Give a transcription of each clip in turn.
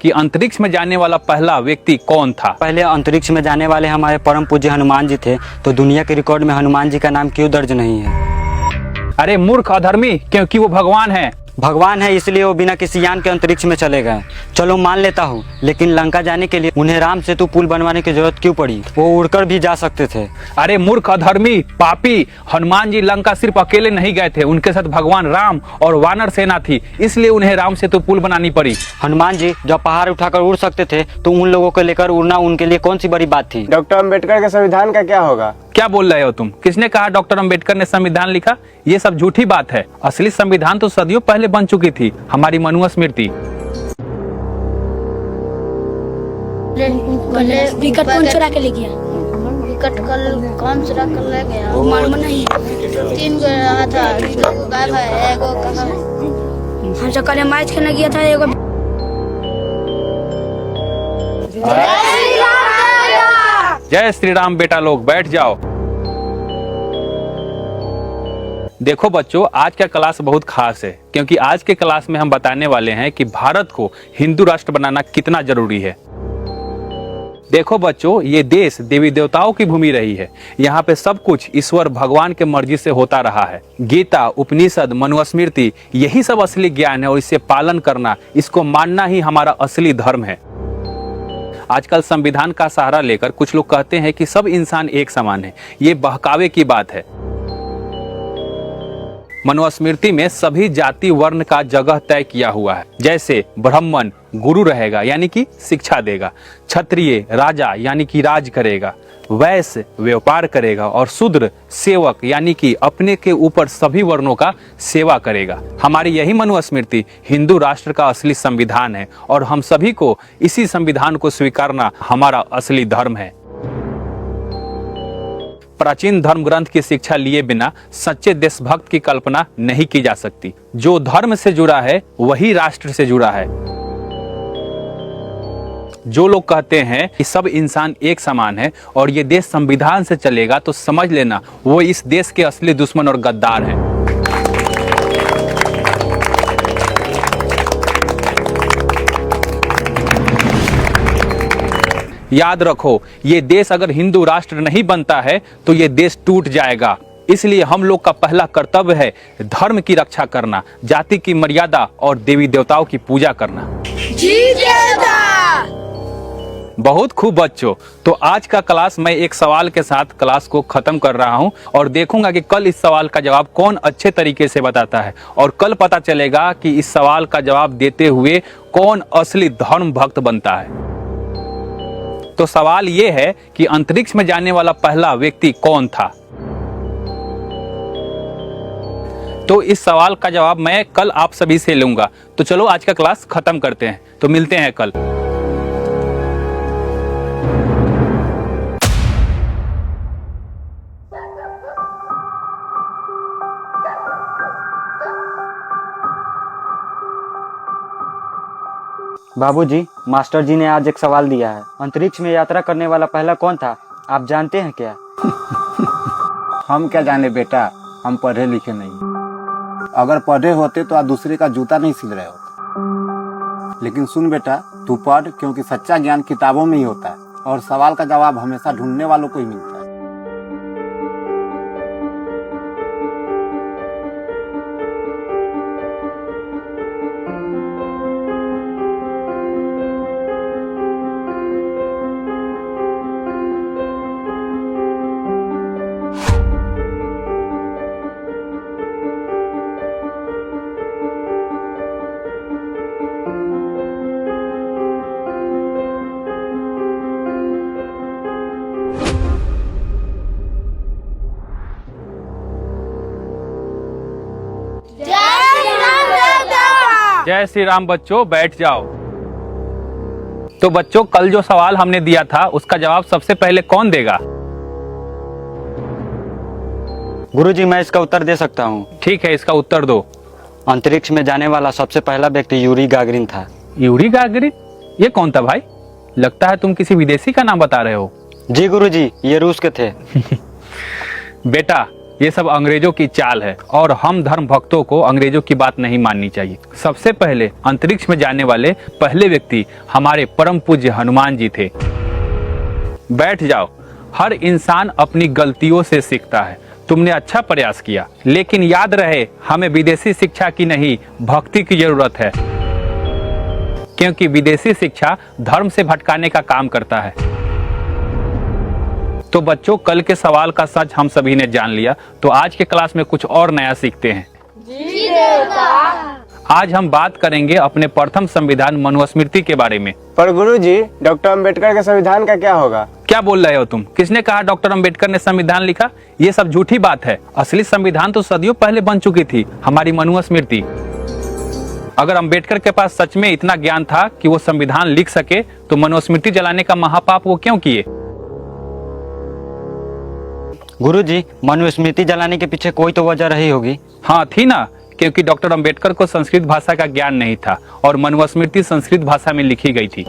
कि अंतरिक्ष में जाने वाला पहला व्यक्ति कौन था। पहले अंतरिक्ष में जाने वाले हमारे परम पूज्य हनुमान जी थे, तो दुनिया के रिकॉर्ड में हनुमान जी का नाम क्यों दर्ज नहीं है? अरे मूर्ख अधर्मी, क्योंकि वो भगवान है। भगवान है इसलिए वो बिना किसी यान के अंतरिक्ष में चले गए। चलो मान लेता हूँ, लेकिन लंका जाने के लिए उन्हें राम सेतु पुल बनवाने की जरूरत क्यों पड़ी? वो उड़कर भी जा सकते थे। अरे मूर्ख अधर्मी पापी, हनुमान जी लंका सिर्फ अकेले नहीं गए थे, उनके साथ भगवान राम और वानर सेना थी, इसलिए उन्हें राम सेतु पुल बनानी पड़ी। हनुमान जी जब पहाड़ उठाकर उड़ सकते थे तो उन लोगों को लेकर उड़ना उनके लिए कौन सी बड़ी बात थी? डॉक्टर अंबेडकर के संविधान का क्या होगा? क्या बोल रहे हो तुम? किसने कहा डॉक्टर अंबेडकर ने संविधान लिखा? ये सब झूठी बात है। असली संविधान तो सदियों पहले बन चुकी थी, हमारी मनुस्मृति। विकट कौन चुरा के ले गया? विकट कौन चुरा कर ले गया? मालूम नहीं। 3 गो रहा था, 2 गो गायब है, 1 गो कहाँ है? हम जो कल मैच खेलने गया था, एगो जय श्री राम। बेटा लोग बैठ जाओ। देखो बच्चों, आज का क्लास बहुत खास है, क्योंकि आज के क्लास में हम बताने वाले हैं कि भारत को हिंदू राष्ट्र बनाना कितना जरूरी है। देखो बच्चों, ये देश देवी देवताओं की भूमि रही है। यहाँ पे सब कुछ ईश्वर भगवान के मर्जी से होता रहा है। गीता, उपनिषद, मनुस्मृति, यही सब असली ज्ञान है और इससे पालन करना, इसको मानना ही हमारा असली धर्म है। आजकल संविधान का सहारा लेकर कुछ लोग कहते हैं कि सब इंसान एक समान है। ये बहकावे की बात है। मनुस्मृति में सभी जाति वर्ण का जगह तय किया हुआ है। जैसे ब्राह्मण गुरु रहेगा, यानी कि शिक्षा देगा। क्षत्रिय राजा, यानी कि राज करेगा। वैश्य व्यापार करेगा और शूद्र सेवक, यानी कि अपने के ऊपर सभी वर्णों का सेवा करेगा। हमारी यही मनुस्मृति हिंदू राष्ट्र का असली संविधान है और हम सभी को इसी संविधान को स्वीकारना हमारा असली धर्म है। प्राचीन धर्म ग्रंथ की शिक्षा लिए बिना सच्चे देशभक्त की कल्पना नहीं की जा सकती। जो धर्म से जुड़ा है वही राष्ट्र से जुड़ा है। जो लोग कहते हैं कि सब इंसान एक समान है और ये देश संविधान से चलेगा, तो समझ लेना वो इस देश के असली दुश्मन और गद्दार हैं। याद रखो, ये देश अगर हिंदू राष्ट्र नहीं बनता है तो ये देश टूट जाएगा। इसलिए हम लोग का पहला कर्तव्य है धर्म की रक्षा करना, जाति की मर्यादा और देवी देवताओं की पूजा करना। जी देवता। बहुत खूब बच्चों, तो आज का क्लास मैं एक सवाल के साथ क्लास को खत्म कर रहा हूं और देखूंगा कि कल इस सवाल का जवाब कौन अच्छे तरीके से बताता है और कल पता चलेगा कि इस सवाल का जवाब देते हुए कौन असली धर्म भक्त बनता है। तो सवाल ये है कि अंतरिक्ष में जाने वाला पहला व्यक्ति कौन था? तो इस सवाल का जवाब मैं कल आप सभी से लूंगा। तो चलो आज का क्लास खत्म करते हैं, तो मिलते हैं कल। बाबूजी, मास्टर जी ने आज एक सवाल दिया है। अंतरिक्ष में यात्रा करने वाला पहला कौन था, आप जानते हैं क्या? हम क्या जाने बेटा, हम पढ़े लिखे नहीं। अगर पढ़े होते तो आज दूसरे का जूता नहीं सिल रहे होते। लेकिन सुन बेटा, तू पढ़, क्योंकि सच्चा ज्ञान किताबों में ही होता है और सवाल का जवाब हमेशा ढूंढने वालों को ही मिलता है। जय श्री राम बच्चों, बैठ जाओ। तो बच्चों, कल जो सवाल हमने दिया था उसका जवाब सबसे पहले कौन देगा? गुरुजी, मैं इसका उत्तर दे सकता हूँ। ठीक है, इसका उत्तर दो। अंतरिक्ष में जाने वाला सबसे पहला व्यक्ति यूरी गागरिन था। Yuri Gagarin? ये कौन था भाई? लगता है तुम किसी विदेशी का नाम बता रहे हो। जी गुरुजी, ये रूस के थे। बेटा, ये सब अंग्रेजों की चाल है और हम धर्म भक्तों को अंग्रेजों की बात नहीं माननी चाहिए। सबसे पहले अंतरिक्ष में जाने वाले पहले व्यक्ति हमारे परम पूज्य हनुमान जी थे। बैठ जाओ। हर इंसान अपनी गलतियों से सीखता है। तुमने अच्छा प्रयास किया, लेकिन याद रहे हमें विदेशी शिक्षा की नहीं भक्ति की जरूरत है, क्योंकि विदेशी शिक्षा धर्म से भटकाने का काम करता है। तो बच्चों, कल के सवाल का सच हम सभी ने जान लिया, तो आज के क्लास में कुछ और नया सीखते हैं। जी देवता। आज हम बात करेंगे अपने प्रथम संविधान मनुस्मृति के बारे में। पर गुरुजी, डॉक्टर अंबेडकर के संविधान का क्या होगा? क्या बोल रहे हो तुम? किसने कहा डॉक्टर अंबेडकर ने संविधान लिखा? ये सब झूठी बात है। असली संविधान तो सदियों पहले बन चुकी थी, हमारी मनुस्मृति। अगर अंबेडकर के पास सच में इतना ज्ञान था कि वो संविधान लिख सके, तो मनुस्मृति जलाने का महापाप वो क्यों किए? गुरुजी, मनुस्मृति जलाने के पीछे कोई तो वजह रही होगी। हाँ, थी ना, क्योंकि डॉक्टर अंबेडकर को संस्कृत भाषा का ज्ञान नहीं था और मनुस्मृति संस्कृत भाषा में लिखी गई थी।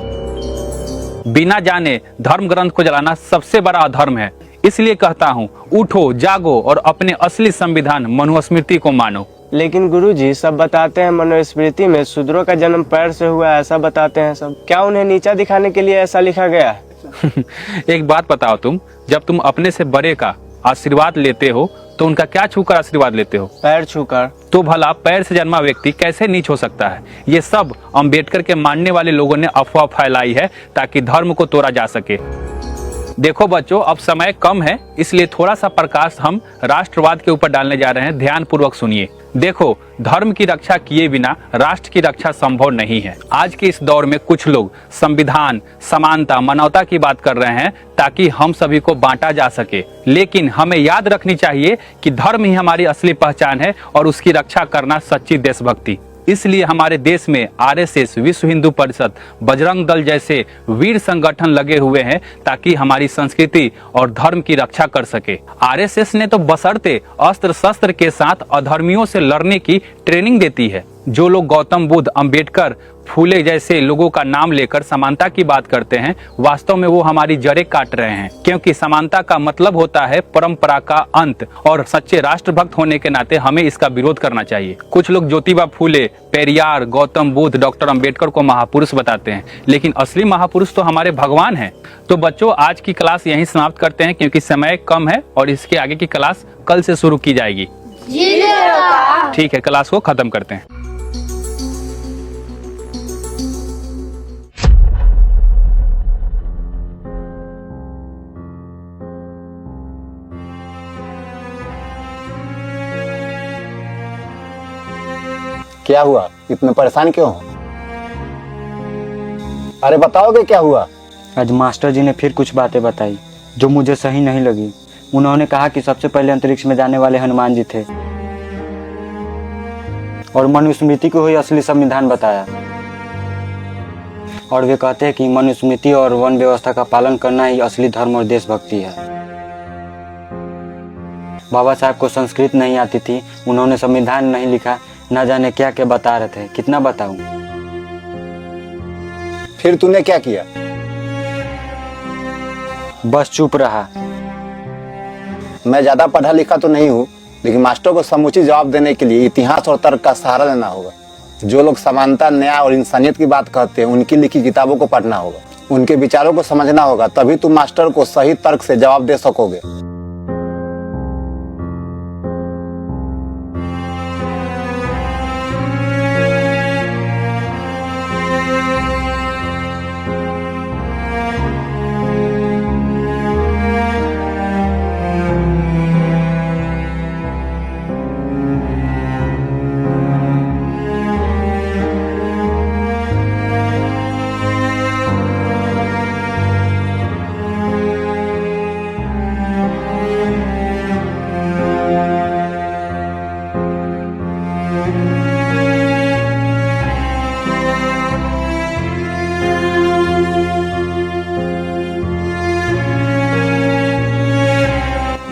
बिना जाने धर्म ग्रंथ को जलाना सबसे बड़ा अधर्म है। इसलिए कहता हूँ, उठो, जागो और अपने असली संविधान मनुस्मृति को मानो। लेकिन गुरुजी, सब बताते हैं मनुस्मृति में शूद्रों का जन्म पैर से हुआ, ऐसा बताते हैं सब। क्या उन्हें नीचा दिखाने के लिए ऐसा लिखा गया है? एक बात बताओ तुम, जब तुम अपने से बड़े का आशीर्वाद लेते हो तो उनका क्या छूकर आशीर्वाद लेते हो? पैर छूकर। तो भला पैर से जन्मा व्यक्ति कैसे नीच हो सकता है? ये सब अंबेडकर के मानने वाले लोगों ने अफवाह फैलाई है ताकि धर्म को तोड़ा जा सके। देखो बच्चों, अब समय कम है, इसलिए थोड़ा सा प्रकाश हम राष्ट्रवाद के ऊपर डालने जा रहे हैं। ध्यान पूर्वक सुनिए। देखो, धर्म की रक्षा किए बिना राष्ट्र की रक्षा संभव नहीं है। आज के इस दौर में कुछ लोग संविधान, समानता, मानवता की बात कर रहे हैं ताकि हम सभी को बांटा जा सके, लेकिन हमें याद रखनी चाहिए कि धर्म ही हमारी असली पहचान है और उसकी रक्षा करना सच्ची देशभक्ति। इसलिए हमारे देश में आरएसएस, विश्व हिंदू परिषद, बजरंग दल जैसे वीर संगठन लगे हुए हैं ताकि हमारी संस्कृति और धर्म की रक्षा कर सके। आरएसएस ने तो बशर्ते अस्त्र शस्त्र के साथ अधर्मियों से लड़ने की ट्रेनिंग देती है। जो लोग गौतम बुद्ध, अंबेडकर, फूले जैसे लोगों का नाम लेकर समानता की बात करते हैं, वास्तव में वो हमारी जड़ें काट रहे हैं, क्योंकि समानता का मतलब होता है परंपरा का अंत, और सच्चे राष्ट्रभक्त होने के नाते हमें इसका विरोध करना चाहिए। कुछ लोग ज्योतिबा फूले, पेरियार, गौतम बुद्ध, डॉक्टर अंबेडकर को महापुरुष बताते हैं, लेकिन असली महापुरुष तो हमारे भगवान हैं। तो बच्चों, आज की क्लास यहीं समाप्त करते हैं क्योंकि समय कम है और इसके आगे की क्लास कल से शुरू की जाएगी। ठीक है, क्लास को खत्म करते हैं। क्या हुआ? इतने परेशान क्यों हो? अरे बताओगे क्या हुआ? आज मास्टर जी ने फिर कुछ बातें बताई जो मुझे सही नहीं लगी। उन्होंने कहा कि सबसे पहले अंतरिक्ष में जाने वाले हनुमान जी थे और मनुस्मृति को ही असली संविधान बताया। और वे कहते हैं कि मनुस्मृति और वन व्यवस्था का पालन करना ही असली धर्म और देशभक्ति है। बाबा साहब को संस्कृत नहीं आती थी, उन्होंने संविधान नहीं लिखा, ना जाने क्या क्या बता रहे थे। कितना बताऊं? फिर तूने क्या किया? बस चुप रहा। मैं ज्यादा पढ़ा लिखा तो नहीं हूँ, लेकिन मास्टर को समुचित जवाब देने के लिए इतिहास और तर्क का सहारा लेना होगा। जो लोग समानता, न्याय और इंसानियत की बात कहते हैं, उनकी लिखी किताबों को पढ़ना होगा, उनके विचारों को समझना होगा, तभी तुम मास्टर को सही तर्क से जवाब दे सकोगे।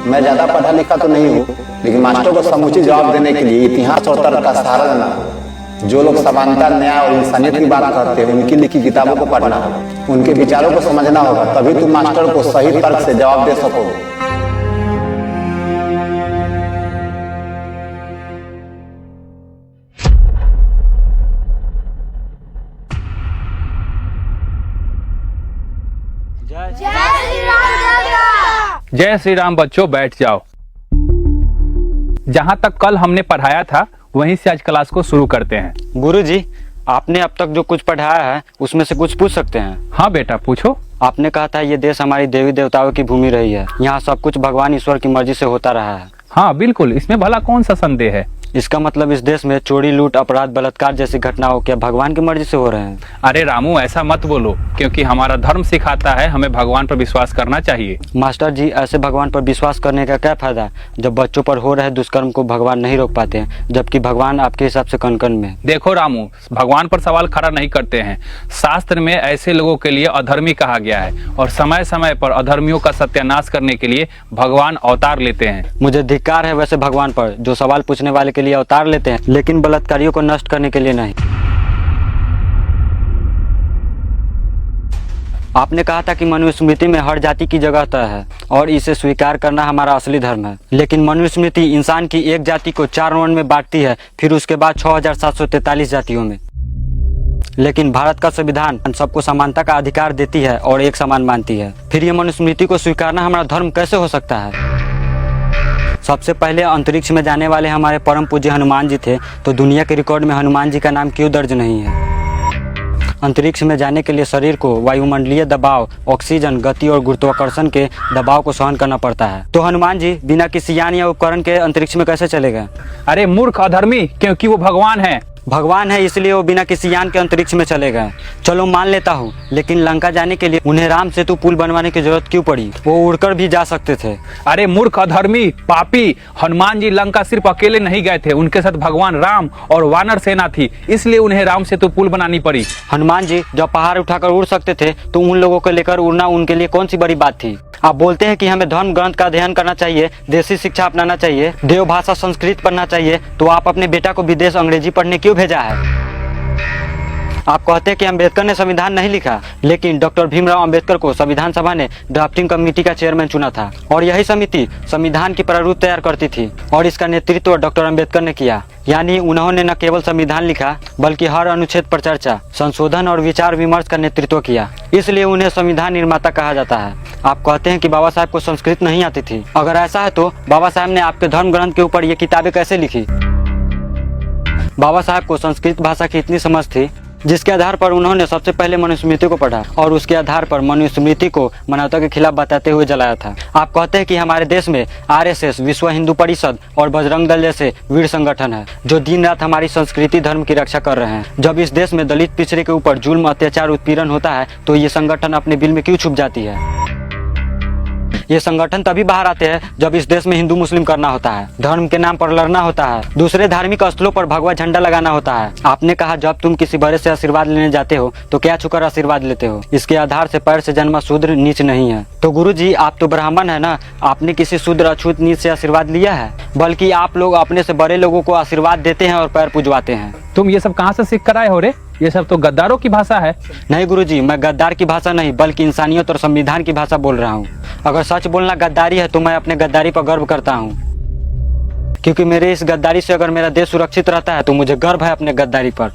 मैं ज्यादा पढ़ा लिखा तो नहीं हूँ, लेकिन मास्टर को समुचित जवाब देने के लिए इतिहास और तर्क का सहारा लेना होगा। जो लोग समानता, न्याय और इंसानियत की बात करते हैं, उनकी लिखी किताबों को पढ़ना होगा, उनके विचारों को समझना होगा, तभी तुम मास्टर को सही तर्क से जवाब दे सकोगे। जय श्री राम बच्चों, बैठ जाओ। जहाँ तक कल हमने पढ़ाया था वहीं से आज क्लास को शुरू करते हैं। गुरुजी, आपने अब तक जो कुछ पढ़ाया है उसमें से कुछ पूछ सकते हैं? हाँ बेटा, पूछो। आपने कहा था ये देश हमारी देवी देवताओं की भूमि रही है, यहाँ सब कुछ भगवान ईश्वर की मर्जी से होता रहा है। हाँ बिल्कुल, इसमें भला कौन सा संदेह है। इसका मतलब इस देश में चोरी, लूट, अपराध, बलात्कार जैसी घटनाओं क्या भगवान की मर्जी से हो रहे हैं? अरे रामू, ऐसा मत बोलो, क्योंकि हमारा धर्म सिखाता है हमें भगवान पर विश्वास करना चाहिए। मास्टर जी, ऐसे भगवान पर विश्वास करने का क्या फायदा जब बच्चों पर हो रहे दुष्कर्म को भगवान नहीं रोक पाते हैं, जबकि भगवान आपके हिसाब से कण कण में। देखो रामू, भगवान पर सवाल खड़ा नहीं करते हैं। शास्त्र में ऐसे लोगों के लिए अधर्मी कहा गया है और समय समय पर अधर्मियों का सत्यानाश करने के लिए भगवान अवतार लेते हैं। मुझे धिक्कार है वैसे भगवान पर जो सवाल पूछने वाले के लिए अवतार लेते हैं, लेकिन बलात्कारियों को नष्ट करने के लिए नहीं। आपने कहा था कि मनुस्मृति में हर जाति की जगह तय है और इसे स्वीकार करना हमारा असली धर्म है, लेकिन मनुस्मृति इंसान की एक जाति को 4 वर्ण में बांटती है, फिर उसके बाद 6743 जातियों में। लेकिन भारत का संविधान सबको समानता का अधिकार देती है और एक समान मानती है। फिर ये मनुस्मृति को स्वीकारना हमारा धर्म कैसे हो सकता है? सबसे पहले अंतरिक्ष में जाने वाले हमारे परम पूज्य हनुमान जी थे, तो दुनिया के रिकॉर्ड में हनुमान जी का नाम क्यों दर्ज नहीं है? अंतरिक्ष में जाने के लिए शरीर को वायुमंडलीय दबाव, ऑक्सीजन, गति और गुरुत्वाकर्षण के दबाव को सहन करना पड़ता है, तो हनुमान जी बिना किसी यान या उपकरण के अंतरिक्ष में कैसे चले गए? अरे मूर्ख अधर्मी, क्योंकि वो भगवान है। भगवान है इसलिए वो बिना किसी यान के अंतरिक्ष में चले गए। चलो मान लेता हूँ, लेकिन लंका जाने के लिए उन्हें राम सेतु पुल बनवाने की जरूरत क्यों पड़ी? वो उड़कर भी जा सकते थे। अरे मूर्ख अधर्मी, पापी, हनुमान जी लंका सिर्फ अकेले नहीं गए थे, उनके साथ भगवान राम और वानर सेना थी, इसलिए उन्हें राम सेतु पुल बनानी पड़ी। हनुमान जी जब पहाड़ उठाकर उड़ सकते थे तो उन लोगों को लेकर उड़ना उनके लिए कौन सी बड़ी बात थी? आप बोलते हैं कि हमें धर्म ग्रंथ का अध्ययन करना चाहिए, देसी शिक्षा अपनाना चाहिए, देव भाषा संस्कृत पढ़ना चाहिए, तो आप अपने बेटा को विदेश अंग्रेजी पढ़ने क्यों भेजा है? आप कहते हैं कि अम्बेडकर ने संविधान नहीं लिखा, लेकिन डॉक्टर भीमराव अंबेडकर को संविधान सभा ने ड्राफ्टिंग कमेटी का चेयरमैन चुना था और यही समिति संविधान की प्रारूप तैयार करती थी और इसका नेतृत्व डॉक्टर अंबेडकर ने किया। यानी उन्होंने न केवल संविधान लिखा बल्कि हर अनुच्छेद पर चर्चा, संशोधन और विचार विमर्श का नेतृत्व किया, इसलिए उन्हें संविधान निर्माता कहा जाता है। आप कहते हैं कि बाबा साहब को संस्कृत नहीं आती थी। अगर ऐसा है तो बाबा साहब ने आपके धर्म ग्रंथ के ऊपर ये किताबें कैसे लिखी? बाबा साहब को संस्कृत भाषा की इतनी समझ थी जिसके आधार पर उन्होंने सबसे पहले मनुस्मृति को पढ़ा और उसके आधार पर मनुस्मृति को मानवता के खिलाफ बताते हुए जलाया था। आप कहते हैं कि हमारे देश में RSS, विश्व हिंदू परिषद और बजरंग दल जैसे वीर संगठन है जो दिन रात हमारी संस्कृति धर्म की रक्षा कर रहे हैं। जब इस देश में दलित पिछड़े के ऊपर जुल्म, अत्याचार, उत्पीड़न होता है तो ये संगठन अपने बिल में क्यों छुप जाती है? ये संगठन तभी बाहर आते हैं जब इस देश में हिंदू मुस्लिम करना होता है, धर्म के नाम पर लड़ना होता है, दूसरे धार्मिक स्थलों पर भगवा झंडा लगाना होता है। आपने कहा जब तुम किसी बड़े से आशीर्वाद लेने जाते हो तो क्या छुकर आशीर्वाद लेते हो? इसके आधार से पैर से जन्मा शूद्र नीच नहीं है। तो गुरुजी, आप तो ब्राह्मण है ना, आपने किसी शूद्र अछूत नीच से आशीर्वाद लिया है? बल्कि आप लोग अपने से बड़े लोगों को आशीर्वाद देते हैं और पैर पुजवाते हैं। तुम ये सब कहाँ से सीख कर आए हो रे? ये सब तो गद्दारों की भाषा है। नहीं गुरुजी, मैं गद्दार की भाषा नहीं बल्कि इंसानियत और संविधान की भाषा बोल रहा हूँ। अगर सच बोलना गद्दारी है तो मैं अपने गद्दारी पर गर्व करता हूँ, क्योंकि मेरे इस गद्दारी से अगर मेरा देश सुरक्षित रहता है तो मुझे गर्व है अपने गद्दारी पर।